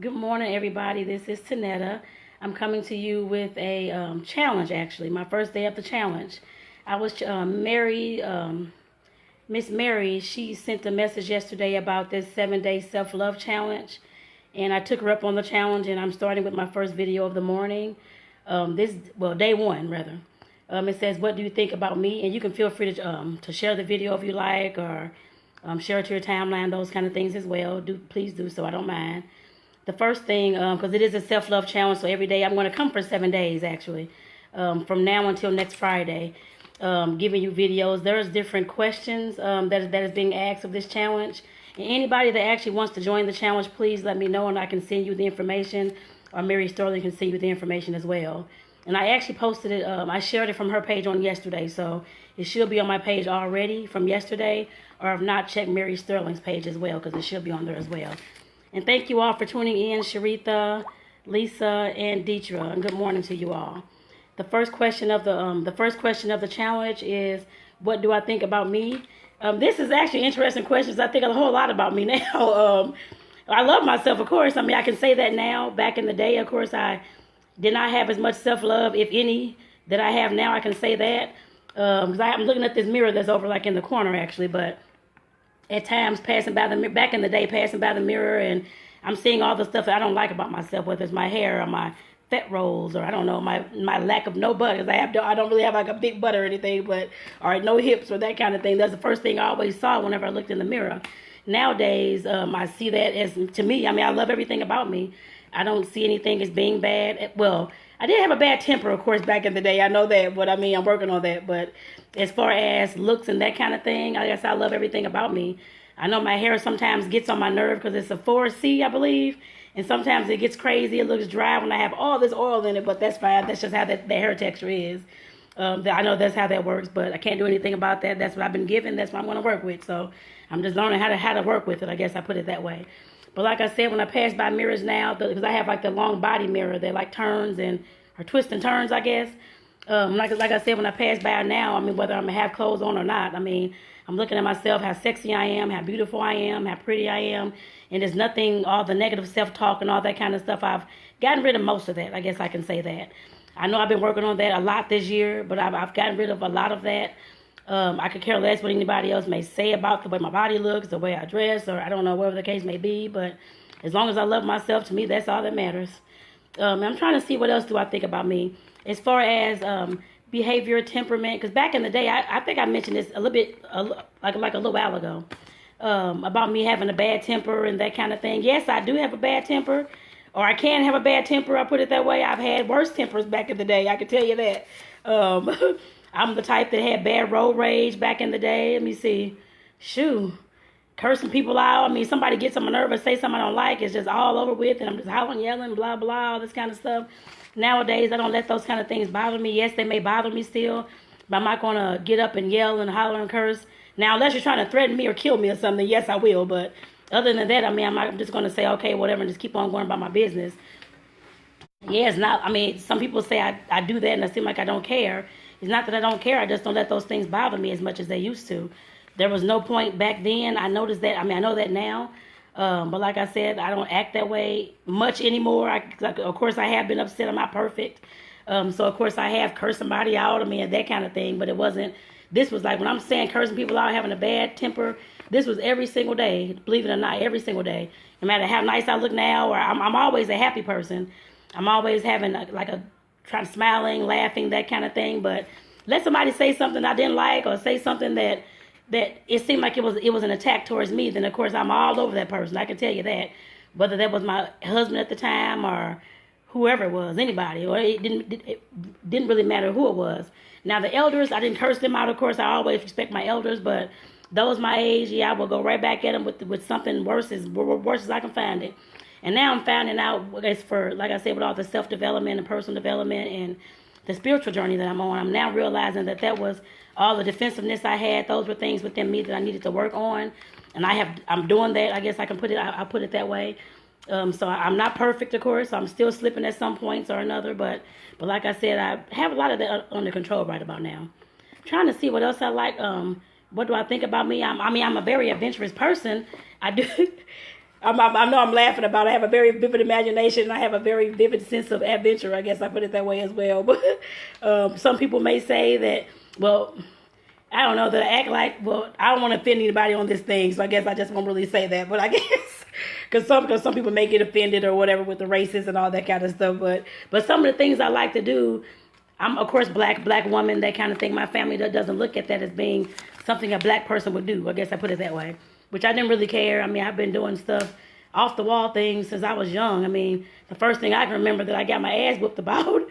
Good morning, everybody. This is Tonetta. I'm coming to you with a challenge, actually. My first day of the challenge. I was Miss Mary, she sent a message yesterday about this 7-day self-love challenge. And I took her up on the challenge, and I'm starting with my first video of the morning. Day one, rather. It says, what do you think about me? And you can feel free to share the video if you like, or share it to your timeline, those kind of things as well. Please do so, I don't mind. The first thing, because it is a self-love challenge, so every day I'm going to come for 7 days, actually, from now until next Friday, giving you videos. There's different questions that is being asked of this challenge. And anybody that actually wants to join the challenge, please let me know, and I can send you the information, or Mary Sterling can send you the information as well. And I actually posted it, I shared it from her page on yesterday, so it should be on my page already from yesterday, or if not, check Mary Sterling's page as well, because it should be on there as well. And thank you all for tuning in, Sharitha, Lisa, and Deetra. And good morning to you all. The first question of the challenge is, what do I think about me? This is actually interesting questions. I think a whole lot about me now. I love myself, of course. I mean, I can say that now. Back in the day, of course, I did not have as much self-love, if any, that I have now. I can say that. Because I'm looking at this mirror that's over like in the corner, actually, but at times back in the day, passing by the mirror, and I'm seeing all the stuff that I don't like about myself, whether it's my hair or my fat rolls, or I don't know, my lack of no butt, because I don't really have like a big butt or anything, but or no hips or that kind of thing. That's the first thing I always saw whenever I looked in the mirror. Nowadays, I see that as, to me, I mean, I love everything about me. I don't see anything as being bad. Well, I did have a bad temper, of course, back in the day. I know that, but I mean, I'm working on that. But as far as looks and that kind of thing, I guess I love everything about me. I know my hair sometimes gets on my nerve because it's a 4C, I believe. And sometimes it gets crazy. It looks dry when I have all this oil in it, but that's fine. That's just how the hair texture is. I know that's how that works, but I can't do anything about that. That's what I've been given. That's what I'm going to work with. So I'm just learning how to work with it. I guess I put it that way. But like I said, when I pass by mirrors now, because I have like the long body mirror that like turns or twists and turns, I guess. Like I said, when I pass by now, I mean, whether I'm going to have clothes on or not, I mean, I'm looking at myself, how sexy I am, how beautiful I am, how pretty I am. And there's nothing, all the negative self-talk and all that kind of stuff. I've gotten rid of most of that. I guess I can say that. I know I've been working on that a lot this year, but I've gotten rid of a lot of that. I could care less what anybody else may say about the way my body looks, the way I dress, or I don't know, whatever the case may be. But as long as I love myself, to me, that's all that matters. I'm trying to see what else do I think about me. As far as behavior, temperament, because back in the day, I think I mentioned this a little bit, like a little while ago, about me having a bad temper and that kind of thing. Yes, I do have a bad temper, or I can have a bad temper, I put it that way. I've had worse tempers back in the day, I can tell you that. I'm the type that had bad road rage back in the day. Let me see. Shoo. Cursing people out. I mean, somebody gets on my nerve or say something I don't like, it's just all over with, and I'm just hollering, yelling, blah, blah, all this kind of stuff. Nowadays, I don't let those kind of things bother me. Yes, they may bother me still, but I'm not going to get up and yell and holler and curse. Now, unless you're trying to threaten me or kill me or something, yes, I will. But other than that, I mean, I'm just going to say, okay, whatever, and just keep on going about my business. Yeah, it's not, I mean, some people say I do that and I seem like I don't care. It's not that I don't care. I just don't let those things bother me as much as they used to. There was no point back then. I noticed that. I mean, I know that now. But like I said, I don't act that way much anymore. Of course, I have been upset. I'm not perfect. So, of course, I have cursed somebody out. I mean, that kind of thing. But it wasn't. This was like when I'm saying cursing people out, having a bad temper. This was every single day. Believe it or not, every single day. No matter how nice I look now, or I'm always a happy person. I'm always having trying smiling, laughing, that kind of thing. But let somebody say something I didn't like, or say something that it seemed like it was an attack towards me, then of course I'm all over that person. I can tell you that. Whether that was my husband at the time or whoever it was, anybody, or it didn't really matter who it was. Now the elders, I didn't curse them out, of course. I always respect my elders, but those my age, yeah, I will go right back at them with something worse as I can find it. And now I'm finding out, it's for, like I said, with all the self-development and personal development and the spiritual journey that I'm on, I'm now realizing that was all the defensiveness I had. Those were things within me that I needed to work on. And I'm doing that. I guess I can I'll put it that way. So I'm not perfect, of course. I'm still slipping at some points or another. But like I said, I have a lot of that under control right about now. I'm trying to see what else I like. What do I think about me? I'm a very adventurous person. I do. I know I'm laughing about it. I have a very vivid imagination. And I have a very vivid sense of adventure. I guess I put it that way as well. But some people may say that, well, I don't know, that I act like, well, I don't want to offend anybody on this thing, so I guess I just won't really say that. But I guess, because some people may get offended or whatever with the races and all that kind of stuff. But some of the things I like to do, I'm, of course, black woman, that kind of thing. My family doesn't look at that as being something a black person would do. I guess I put it that way, which I didn't really care. I mean, I've been doing stuff, off the wall things, since I was young. I mean, the first thing I can remember that I got my ass whooped about,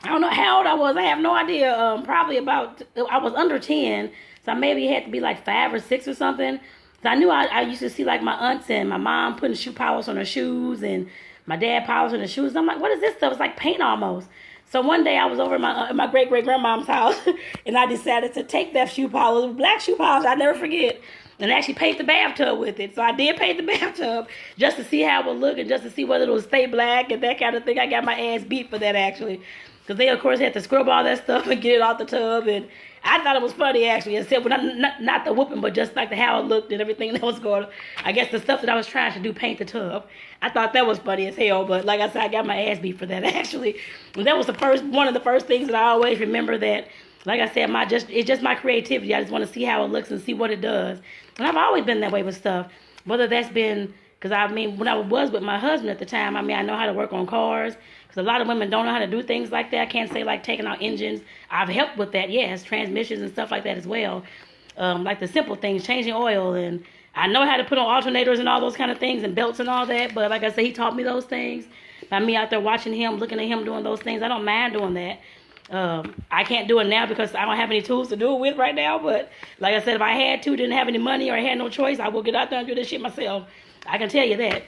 I don't know how old I was. I have no idea. Probably about, I was under 10. So I maybe had to be like 5 or 6 or something. So I knew I used to see like my aunts and my mom putting shoe polish on her shoes and my dad polishing the shoes. I'm like, what is this stuff? It's like paint almost. So one day I was over at my great-great-grandmom's house and I decided to take that shoe polish, black shoe polish, I'll never forget, and actually paint the bathtub with it. So I did paint the bathtub just to see how it would look and just to see whether it would stay black and that kind of thing. I got my ass beat for that, actually. Because they, of course, had to scrub all that stuff and get it off the tub. And I thought it was funny, actually, except for not the whooping, but just like how it looked and everything that was going on. I guess the stuff that I was trying to do, paint the tub. I thought that was funny as hell. But like I said, I got my ass beat for that, actually. And that was one of the first things that I always remember that, like I said, it's just my creativity. I just want to see how it looks and see what it does. And I've always been that way with stuff. Whether that's been, because I mean, when I was with my husband at the time, I mean, I know how to work on cars. Because a lot of women don't know how to do things like that. I can't say like taking out engines. I've helped with that, yes, transmissions and stuff like that as well. Like the simple things, changing oil. And I know how to put on alternators and all those kind of things and belts and all that. But like I said, he taught me those things. By me out there watching him, looking at him doing those things, I don't mind doing that. I can't do it now because I don't have any tools to do it with right now. But like I said, if I had to, didn't have any money or I had no choice, I will get out there and do this shit myself. I can tell you that.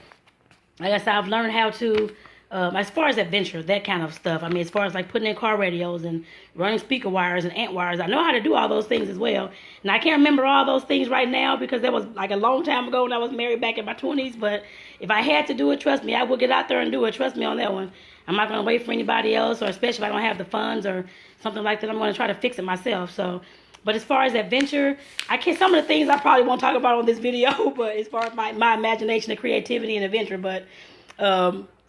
Like I said, I've learned how to, as far as adventure, that kind of stuff. I mean, as far as like putting in car radios and running speaker wires and ant wires, I know how to do all those things as well. And I can't remember all those things right now because that was like a long time ago when I was married back in my 20s. But if I had to do it, trust me, I would get out there and do it. Trust me on that one. I'm not going to wait for anybody else, or especially if I don't have the funds or something like that. I'm going to try to fix it myself. So, but as far as adventure, some of the things I probably won't talk about on this video, but as far as my imagination and creativity and adventure, but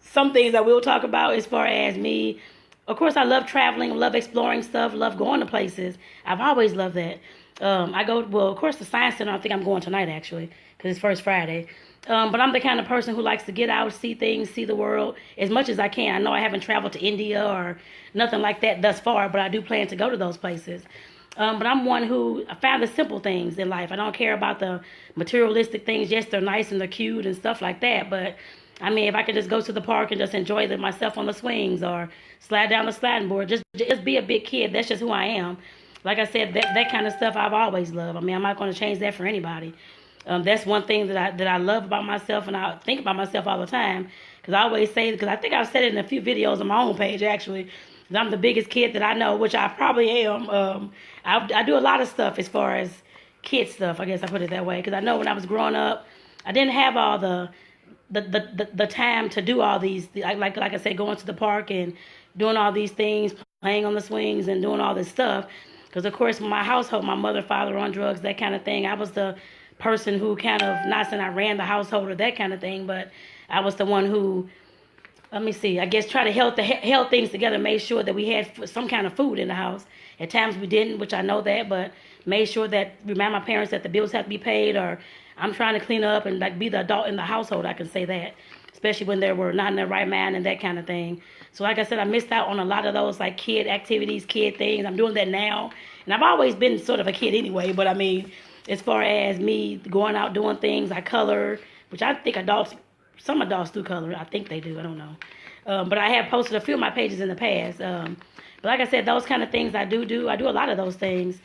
some things I will talk about as far as me. Of course, I love traveling, love exploring stuff, love going to places. I've always loved that. Of course, the Science Center, I think I'm going tonight, actually, because it's First Friday. But I'm the kind of person who likes to get out, see things, see the world as much as I can. I know I haven't traveled to India or nothing like that thus far, but I do plan to go to those places. But I'm one who, I found the simple things in life. I don't care about the materialistic things. Yes, they're nice and they're cute and stuff like that. But, I mean, if I could just go to the park and just enjoy myself on the swings or slide down the sliding board, just be a big kid. That's just who I am. Like I said, that kind of stuff I've always loved. I mean, I'm not going to change that for anybody. That's one thing that I love about myself, and I think about myself all the time. Because I always say, because I think I've said it in a few videos on my own page, actually, that I'm the biggest kid that I know, which I probably am. I do a lot of stuff as far as kid stuff, I guess I put it that way. Because I know when I was growing up, I didn't have all the time to do all these, like I said, going to the park and doing all these things, playing on the swings and doing all this stuff. Because, of course, my household, my mother, father on drugs, that kind of thing, I was the person who kind of, not saying I ran the household or that kind of thing, but I was the one who, I guess try to held things together, made sure that we had some kind of food in the house. At times we didn't, which I know that, but made sure that, remind my parents that the bills have to be paid, or I'm trying to clean up and like be the adult in the household, I can say that, especially when they were not in their right mind and that kind of thing. So like I said, I missed out on a lot of those like kid activities, kid things. I'm doing that now, and I've always been sort of a kid anyway, but I mean, as far as me going out doing things, I color, which I think some adults do color. I think they do. I don't know. But I have posted a few of my pages in the past. But like I said, those kind of things I do. I do a lot of those things.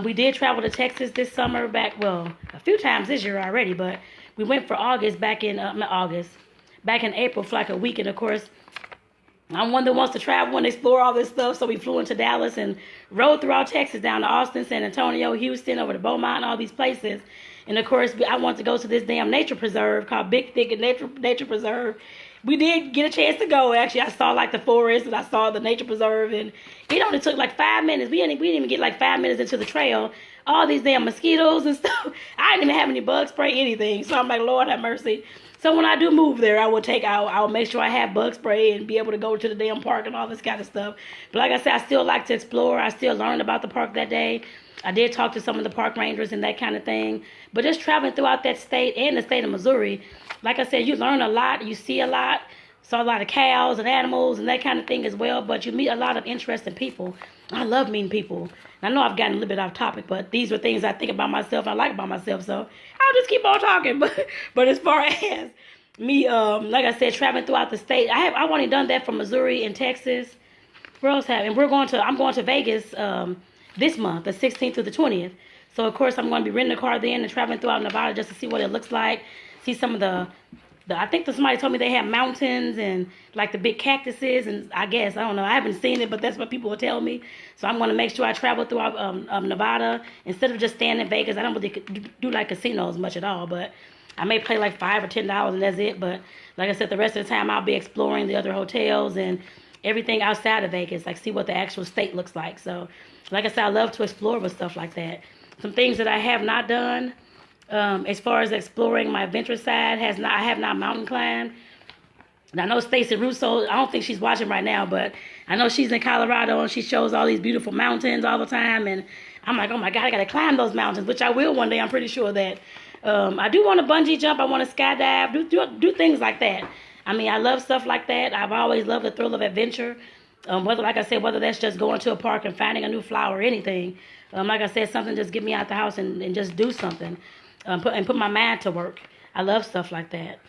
We did travel to Texas this summer a few times this year already, but we went for August back in April for like a week. And of course, I'm one that wants to travel and explore all this stuff. So we flew into Dallas and rode throughout Texas down to Austin, San Antonio, Houston, over to Beaumont, and all these places. And of course, I want to go to this damn nature preserve called Big Thicket Nature Preserve. We did get a chance to go. Actually, I saw like the forest and I saw the nature preserve, and it only took like 5 minutes. We didn't even get like 5 minutes into the trail. All these damn mosquitoes and stuff. I didn't even have any bug spray, anything. So I'm like, Lord have mercy. So when I do move there, I'll make sure I have bug spray and be able to go to the damn park and all this kind of stuff. But like I said, I still like to explore. I still learned about the park that day. I did talk to some of the park rangers and that kind of thing. But just traveling throughout that state and the state of Missouri, like I said, you learn a lot. You see a lot. Saw a lot of cows and animals and that kind of thing as well. But you meet a lot of interesting people. I love meeting people. I know I've gotten a little bit off topic, but these are things I think about myself. I like about myself, so I'll just keep on talking. But as far as me, like I said, traveling throughout the state, I've only done that from Missouri and Texas. Where else have? And I'm going to Vegas this month, the 16th through the 20th. So of course I'm going to be renting a car then and traveling throughout Nevada just to see what it looks like, see some of the I think that somebody told me they have mountains and like the big cactuses, and I don't know. I haven't seen it, but that's what people will tell me. So I'm going to make sure I travel throughout Nevada instead of just staying in Vegas. I don't really do like casinos much at all, but I may play like $5 or $10 and that's it. But like I said, the rest of the time I'll be exploring the other hotels and everything outside of Vegas, like see what the actual state looks like. So like I said, I love to explore with stuff like that. Some things that I have not done. As far as exploring my adventure side, I have not mountain climbed. And I know Stacey Russo, I don't think she's watching right now, but I know she's in Colorado and she shows all these beautiful mountains all the time. And I'm like, oh my God, I got to climb those mountains, which I will one day. I'm pretty sure that. I do want to bungee jump. I want to skydive, do things like that. I mean, I love stuff like that. I've always loved the thrill of adventure. Whether that's just going to a park and finding a new flower or anything. Like I said, something just get me out the house and just do something. Put my mind to work. I love stuff like that.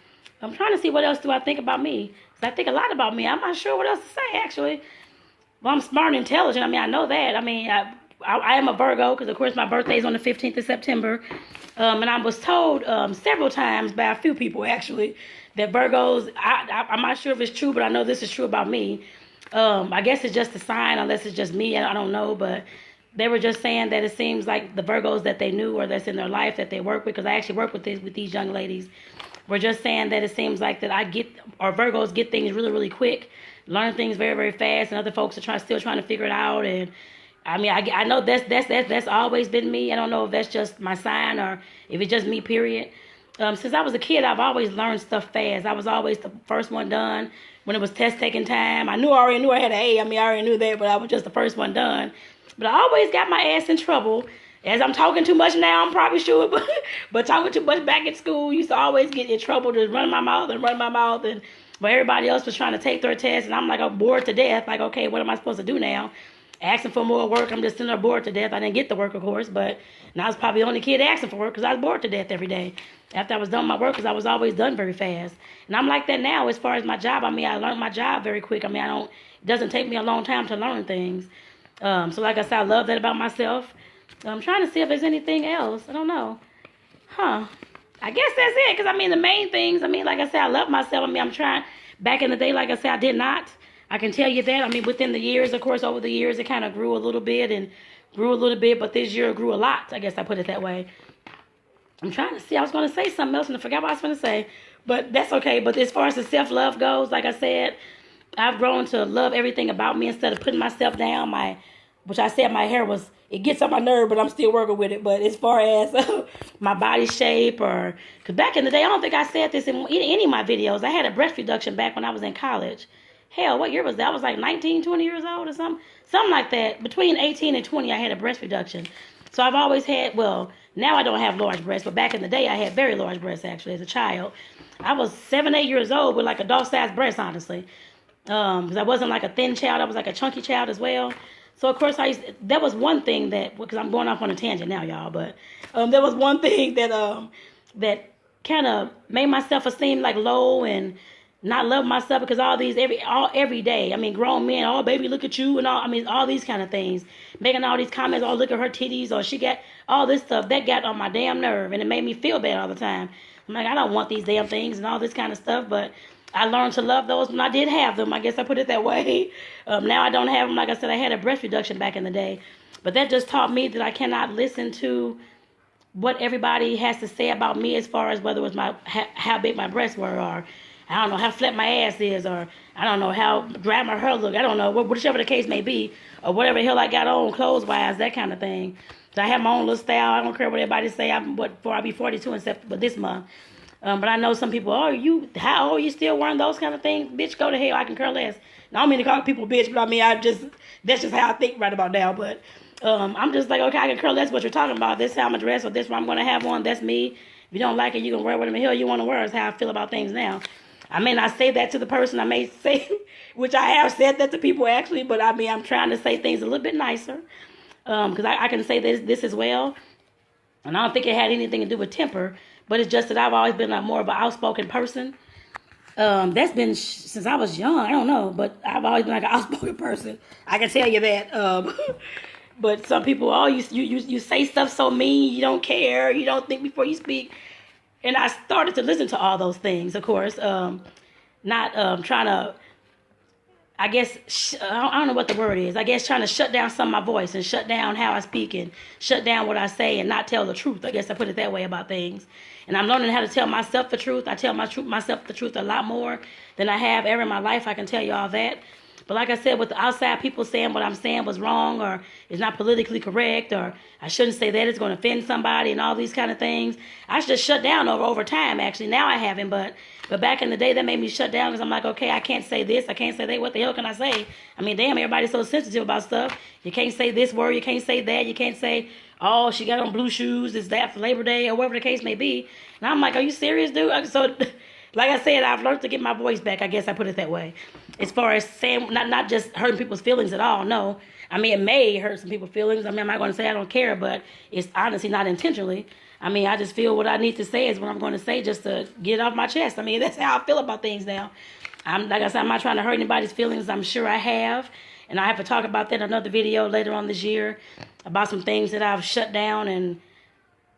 I'm trying to see what else do I think about me. Because I think a lot about me. I'm not sure what else to say, actually. Well, I'm smart and intelligent. I mean, I know that. I mean, I am a Virgo because, of course, my birthday is on the 15th of September. And I was told several times by a few people, actually, that Virgos, I'm not sure if it's true, but I know this is true about me. I guess it's just a sign, unless it's just me. I don't know, but they were just saying that it seems like the Virgos that they knew or that's in their life that they work with, because I actually work with these young ladies, were just saying that it seems like that Virgos get things really, really quick, learn things very, very fast, and other folks are still trying to figure it out. And I mean, I know that's always been me. I don't know if that's just my sign or if it's just me, period. Since I was a kid, I've always learned stuff fast. I was always the first one done when it was test taking time. I already knew I had an A. I mean, I already knew that, but I was just the first one done. But I always got my ass in trouble. As I'm talking too much now, I'm probably sure, but talking too much back at school, used to always get in trouble to run my mouth. And but everybody else was trying to take their test, and I'm like, I'm bored to death. Like, okay, what am I supposed to do now? Asking for more work. I'm just sitting there bored to death. I didn't get the work, of course, but I was probably the only kid asking for work because I was bored to death every day after I was done my work, because I was always done very fast. And I'm like that now as far as my job. I mean, I learned my job very quick. I mean, it doesn't take me a long time to learn things. So like I said, I love that about myself. I'm trying to see if there's anything else. I don't know. I guess that's it. Because, I mean, the main things, I mean, like I said, I love myself. I mean, I'm trying. Back in the day, like I said, I did not. I can tell you that. I mean, within the years, of course, over the years, it kind of grew a little bit. But this year it grew a lot. I guess I put it that way. I'm trying to see. I was going to say something else and I forgot what I was going to say. But that's okay. But as far as the self-love goes, like I said, I've grown to love everything about me instead of putting myself down. Which I said my hair it gets on my nerve, but I'm still working with it. But as far as my body shape, because back in the day, I don't think I said this in any of my videos. I had a breast reduction back when I was in college. Hell, what year was that? I was like 19, 20 years old or something. Something like that. Between 18 and 20, I had a breast reduction. So I've always had, well, now I don't have large breasts, but back in the day, I had very large breasts, actually, as a child. I was 7, 8 years old with like adult-sized breasts, honestly. Because I wasn't like a thin child. I was like a chunky child as well. So, of course, that was one thing because I'm going off on a tangent now, y'all, but there was one thing that kind of made my self-esteem like low and not love myself, because every day, I mean, grown men, oh, baby, look at you, and all these kind of things, making all these comments, oh, look at her titties, or she got all this stuff, that got on my damn nerve, and it made me feel bad all the time. I'm like, I don't want these damn things and all this kind of stuff, but I learned to love those when I did have them. I guess I put it that way. Now I don't have them. Like I said, I had a breast reduction back in the day. But that just taught me that I cannot listen to what everybody has to say about me as far as whether it was how big my breasts were, or I don't know how flat my ass is, or I don't know how dry my hair look. I don't know, whichever the case may be, or whatever the hell I got on clothes wise, that kind of thing. So I have my own little style. I don't care what everybody say. I'll be 42 in September this month. But I know some people, how old, you still wearing those kind of things? Bitch, go to hell. I can care less. Now, I don't mean to call people bitch, but I mean, that's just how I think right about now. But I'm just like, okay, I can care less what you're talking about. This is how I'm going to dress, or this is what I'm going to have on. That's me. If you don't like it, you can wear whatever the hell you want to wear. Is how I feel about things now. I may not say that to the person. I may say, which I have said that to people actually, but I mean, I'm trying to say things a little bit nicer. Because I can say this as well. And I don't think it had anything to do with temper, but it's just that I've always been more of an outspoken person. That's been since I was young. I don't know, but I've always been like an outspoken person. I can tell you that. But some people, you say stuff so mean, you don't care, you don't think before you speak. And I started to listen to all those things, of course. Not trying to, I guess, I don't know what the word is. I guess trying to shut down some of my voice and shut down how I speak and shut down what I say and not tell the truth. I guess I put it that way about things. And I'm learning how to tell myself the truth. I tell myself the truth a lot more than I have ever in my life. I can tell you all that. But like I said, with the outside people saying what I'm saying was wrong, or it's not politically correct, or I shouldn't say that, it's going to offend somebody, and all these kind of things, I just shut down over time, actually. Now I haven't, but back in the day, that made me shut down because I'm like, okay, I can't say this, I can't say that. What the hell can I say? I mean, damn, everybody's so sensitive about stuff. You can't say this word, you can't say that, you can't say, oh, she got on blue shoes, is that for Labor Day, or whatever the case may be. And I'm like, are you serious, dude? So, like I said, I've learned to get my voice back. I guess I put it that way. As far as saying, not just hurting people's feelings at all, no. I mean, it may hurt some people's feelings. I mean, I'm not going to say I don't care, but it's honestly not intentionally. I mean, I just feel what I need to say is what I'm going to say just to get it off my chest. I mean, that's how I feel about things now. Like I said, I'm not trying to hurt anybody's feelings. I'm sure I have. And I have to talk about that in another video later on this year about some things that I've shut down and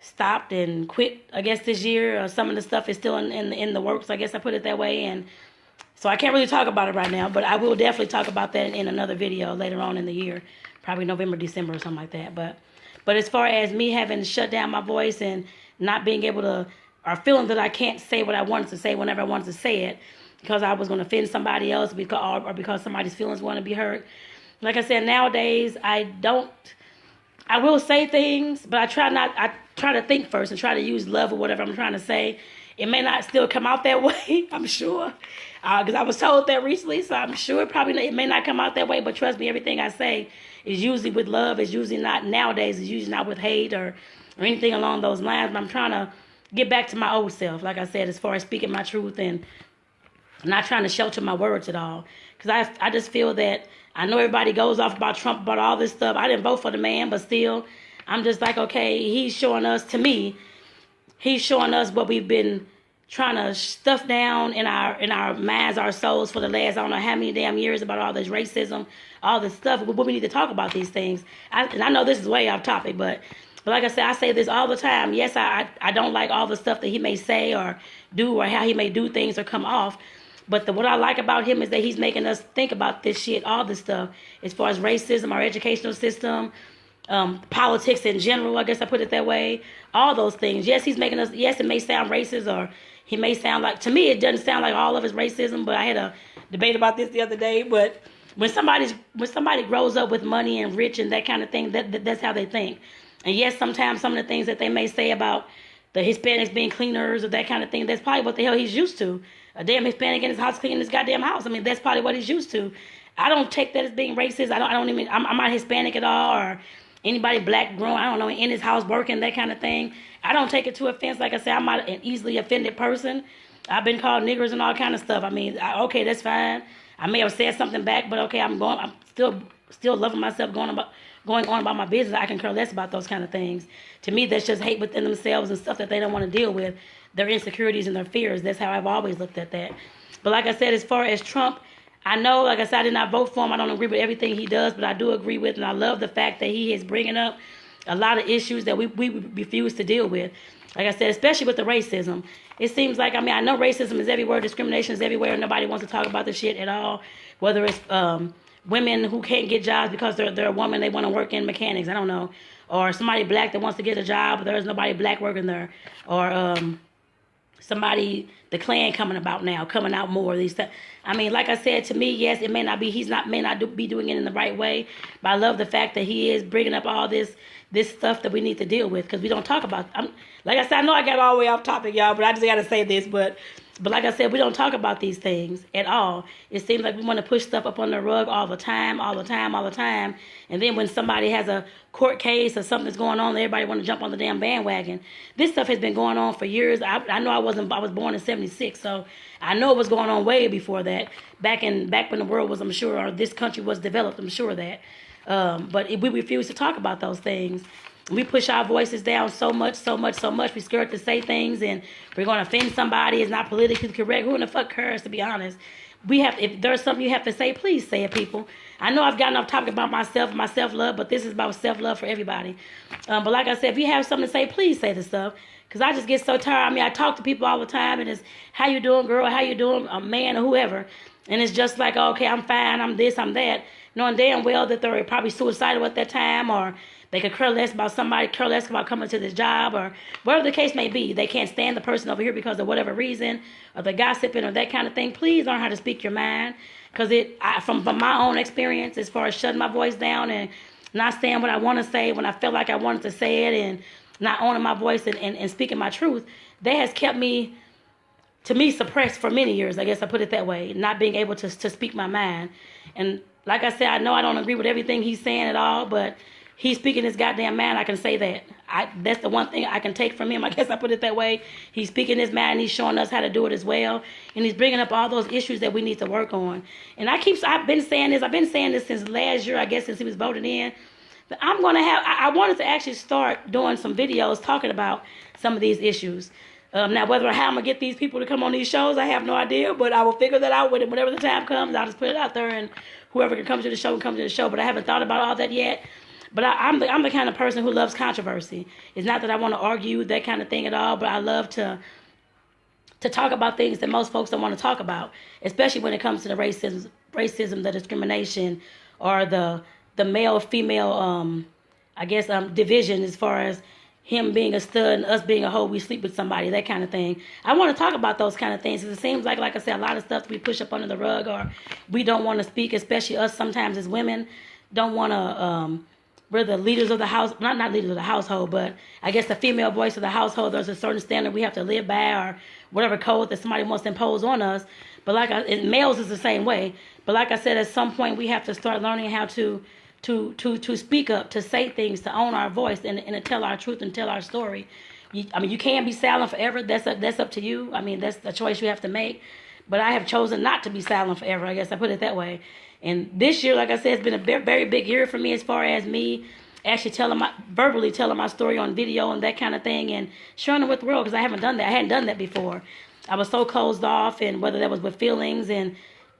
stopped and quit, I guess, this year. Some of the stuff is still in the works, I guess I put it that way. And so I can't really talk about it right now, but I will definitely talk about that in another video later on in the year, probably November, December, or something like that. But as far as me having shut down my voice and not being able to, or feeling that I can't say what I wanted to say whenever I wanted to say it because I was going to offend somebody else or because somebody's feelings want to be hurt. Like I said, nowadays I will say things, but I try to think first and try to use love or whatever I'm trying to say. It may not still come out that way, I'm sure, because I was told that recently, so I'm sure it may not come out that way, but trust me, everything I say is usually with love. It's usually not, nowadays, it's usually not with hate or anything along those lines, but I'm trying to get back to my old self, like I said, as far as speaking my truth and not trying to shelter my words at all, because I just feel that I know everybody goes off about Trump, about all this stuff. I didn't vote for the man, but still, I'm just like, okay, he's showing us what we've been trying to stuff down in our minds, our souls for the last, I don't know how many damn years, about all this racism, all this stuff. But we need to talk about these things. And I know this is way off topic, but like I said, I say this all the time. Yes, I don't like all the stuff that he may say or do, or how he may do things or come off. But what I like about him is that he's making us think about this shit, all this stuff, as far as racism, our educational system, politics in general, I guess I put it that way, all those things. Yes, he's making us, yes, it may sound racist, or he may sound like, to me, it doesn't sound like all of his racism, but I had a debate about this the other day. But when somebody grows up with money and rich and that kind of thing, that's how they think. And yes, sometimes some of the things that they may say about the Hispanics being cleaners or that kind of thing, that's probably what the hell he's used to. A damn Hispanic in his house cleaning his goddamn house. I mean, that's probably what he's used to. I don't take that as being racist. I'm not Hispanic at all, or anybody black grown, I don't know, in his house working, that kind of thing. I don't take it to offense. Like I said, I'm not an easily offended person. I've been called niggers and all kind of stuff. I mean, okay, that's fine. I may have said something back, but okay, I'm still loving myself, going on about my business. I can care less about those kind of things. To me, that's just hate within themselves and stuff that they don't want to deal with, their insecurities and their fears. That's how I've always looked at that. But like I said, as far as Trump, I know, like I said, I did not vote for him. I don't agree with everything he does, but I do agree with, and I love the fact that he is bringing up a lot of issues that we refuse to deal with. Like I said, especially with the racism. it seems like, I mean, I know racism is everywhere, discrimination is everywhere, and nobody wants to talk about this shit at all. Whether it's women who can't get jobs because they're a woman, they want to work in mechanics, I don't know. Or somebody black that wants to get a job, but there's nobody black working there. Or somebody, the Klan coming out more. These stuff. I mean, like I said, to me, yes, it may not be, may not be doing it in the right way, but I love the fact that he is bringing up all this stuff that we need to deal with, because we don't talk about. Like I said, I know I got all the way off topic, y'all, but I just got to say this, but like I said, we don't talk about these things at all. It seems like we want to push stuff up on the rug all the time. And then when somebody has a court case or something's going on, everybody want to jump on the damn bandwagon. This stuff has been going on for years. I know I was born in 76, so I know it was going on way before that. Back when the world was, I'm sure, or this country was developed, I'm sure of that. But we refuse to talk about those things. We push our voices down so much. We're scared to say things, and we're going to offend somebody. It's not politically correct. Who in the fuck cares, to be honest? If there's something you have to say, please say it, people. I know I've gotten off topic about myself and my self-love, but this is about self-love for everybody. But like I said, if you have something to say, please say the stuff. Because I just get so tired. I mean, I talk to people all the time, and it's, how you doing, girl? How you doing, a man or whoever? And it's just like, okay, I'm fine, I'm this, I'm that. Knowing damn well that they're probably suicidal at that time, or they could care less about somebody, care less about coming to this job, or whatever the case may be. They can't stand the person over here because of whatever reason, or the gossiping or that kind of thing. Please learn how to speak your mind. Because from my own experience, as far as shutting my voice down and not saying what I want to say when I felt like I wanted to say it, and not owning my voice and speaking my truth, that has kept me, to me, suppressed for many years. I guess I put it that way, not being able to speak my mind. And like I said, I know I don't agree with everything he's saying at all, but he's speaking his goddamn mind. I can say that. That's the one thing I can take from him. I guess I put it that way. He's speaking his mind, and he's showing us how to do it as well. And he's bringing up all those issues that we need to work on. And I've been saying this since last year, I guess, since he was voted in. But I wanted to actually start doing some videos talking about some of these issues. Now, how I'm going to get these people to come on these shows, I have no idea, but I will figure that out whenever the time comes. I'll just put it out there, and whoever can come to the show can come to the show. But I haven't thought about all that yet. But I'm the kind of person who loves controversy. It's not that I want to argue that kind of thing at all, but I love to talk about things that most folks don't want to talk about, especially when it comes to the racism, the discrimination, or the male-female, division, as far as him being a stud and us being a hoe, we sleep with somebody, that kind of thing. I want to talk about those kind of things, because it seems like I said, a lot of stuff we push up under the rug, or we don't want to speak, especially us sometimes as women, don't want to, we're the leaders of the house, not leaders of the household, but I guess the female voice of the household, there's a certain standard we have to live by, or whatever code that somebody wants to impose on us. But males is the same way. But like I said, at some point we have to start learning how to speak up, to say things, to own our voice, and to tell our truth and tell our story. You can't be silent forever. That's up to you. I mean, that's the choice you have to make. But I have chosen not to be silent forever. I guess I put it that way. And this year, like I said, it's been a very big year for me, as far as me actually verbally telling my story on video and that kind of thing, and sharing it with the world, because I hadn't done that before. I was so closed off, and whether that was with feelings and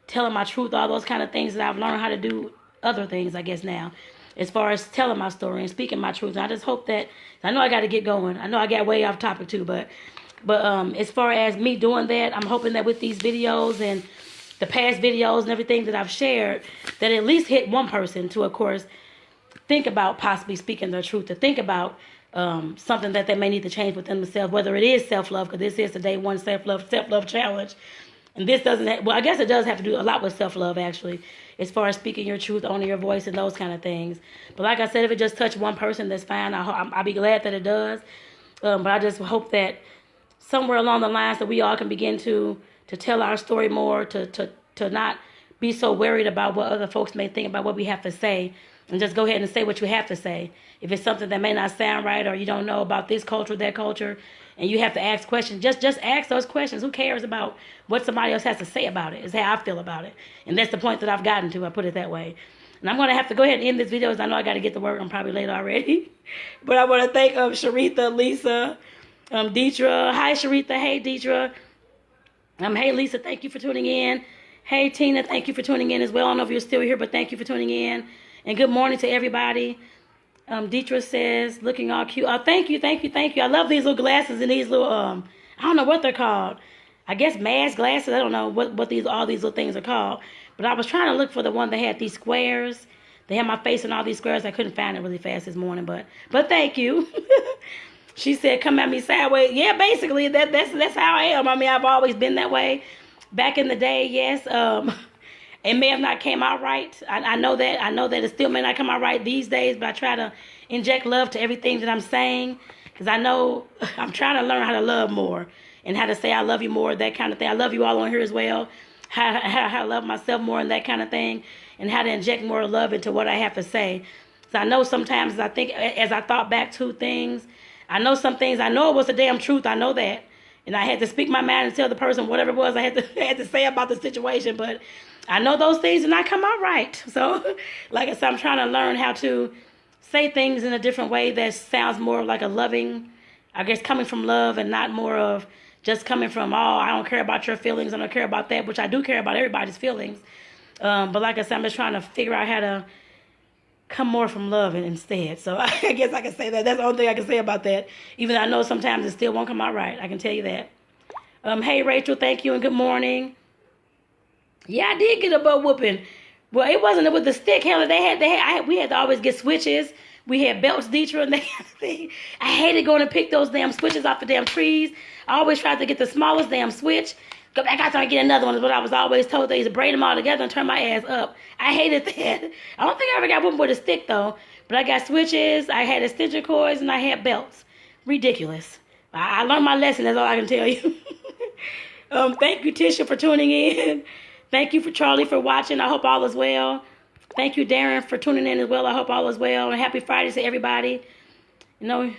telling my truth, all those kind of things, that I've learned how to do other things, I guess, now, as far as telling my story and speaking my truth. And I just hope that, I know I got to get going. I know I got way off topic too, but as far as me doing that, I'm hoping that with these videos and the past videos and everything that I've shared, that at least hit one person to, of course, think about possibly speaking their truth, to think about something that they may need to change within themselves, whether it is self-love, because this is the day one self-love challenge. And this doesn't I guess it does have to do a lot with self-love, actually, as far as speaking your truth, owning your voice, and those kind of things. But like I said, if it just touched one person, that's fine. I'll be glad that it does. But I just hope that somewhere along the lines that we all can begin to tell our story more, to not be so worried about what other folks may think about what we have to say, and just go ahead and say what you have to say. If it's something that may not sound right, or you don't know about this culture, that culture, and you have to ask questions, just ask those questions. Who cares about what somebody else has to say about it? Is how I feel about it. And that's the point that I've gotten to. I put it that way. And I'm going to have to go ahead and end this video, because I know I got to get to work. I'm probably late already. But I want to thank Sharitha, Lisa, Deetra. Hi, Sharitha. Hey, Deetra. Hey, Lisa. Thank you for tuning in. Hey, Tina. Thank you for tuning in as well. I don't know if you're still here, but thank you for tuning in. And good morning to everybody. Deetra says, looking all cute. Oh, thank you. I love these little glasses and these little, I don't know what they're called. I guess mask glasses. I don't know what all these little things are called. But I was trying to look for the one that had these squares. They had my face in all these squares. I couldn't find it really fast this morning, but thank you. She said, "Come at me sideways." Yeah, basically that's how I am. I mean, I've always been that way. Back in the day, yes. It may have not came out right. I know that. I know that it still may not come out right these days, but I try to inject love to everything that I'm saying, because I know I'm trying to learn how to love more and how to say I love you more, that kind of thing. I love you all on here as well. How to love myself more and that kind of thing, and how to inject more love into what I have to say. So I know sometimes as I thought back to things, I know some things, I know it was the damn truth. I know that. And I had to speak my mind and tell the person whatever it was I had to say about the situation. But I know those things did not come out right. So, like I said, I'm trying to learn how to say things in a different way that sounds more like a loving, I guess, coming from love, and not more of just coming from, oh, I don't care about your feelings, I don't care about that, which I do care about everybody's feelings. But like I said, I'm just trying to figure out how to come more from love instead. So I guess I can say that. That's the only thing I can say about that. Even though I know sometimes it still won't come out right. I can tell you that. Hey, Rachel, thank you and good morning. Yeah, I did get a butt whooping. Well, it wasn't with the stick handler. We had to always get switches. We had belts, Deetra, and I hated going to pick those damn switches off the damn trees. I always tried to get the smallest damn switch. Go back out there and get another one is what I was always told. They used to braid them all together and turn my ass up. I hated that. I don't think I ever got whooped with a stick, though. But I got switches, I had extension cords, and I had belts. Ridiculous. I learned my lesson, that's all I can tell you. Thank you, Tisha, for tuning in. Thank you, Charlie, for watching. I hope all is well. Thank you, Darren, for tuning in as well. I hope all is well. And happy Friday to everybody. You know.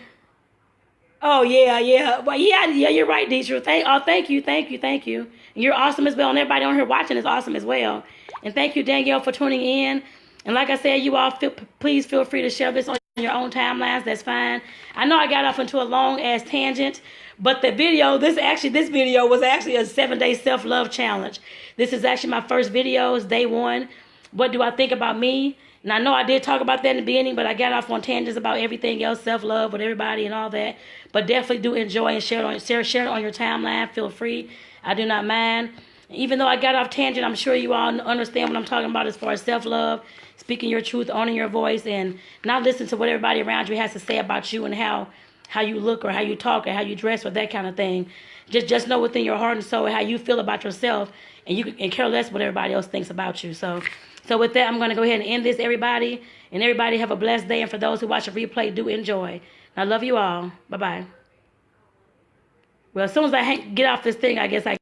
Oh, yeah. Well, yeah, you're right, Deetra. Thank you. And you're awesome as well. And everybody on here watching is awesome as well. And thank you, Danielle, for tuning in. And like I said, you all, please feel free to share this on your own timelines. That's fine. I know I got off into a long-ass tangent, but this video was actually a 7-day self-love challenge. This is actually my first video. It's day 1. What do I think about me? And I know I did talk about that in the beginning, but I got off on tangents about everything else, self-love with everybody and all that. But definitely do enjoy and share it on your timeline. Feel free. I do not mind. Even though I got off tangent, I'm sure you all understand what I'm talking about as far as self-love, speaking your truth, owning your voice, and not listening to what everybody around you has to say about you and how you look or how you talk or how you dress or that kind of thing. Just know within your heart and soul how you feel about yourself, and care less what everybody else thinks about you. So with that, I'm going to go ahead and end this, everybody. And everybody have a blessed day. And for those who watch the replay, do enjoy. I love you all. Bye-bye. Well, as soon as I get off this thing, I guess I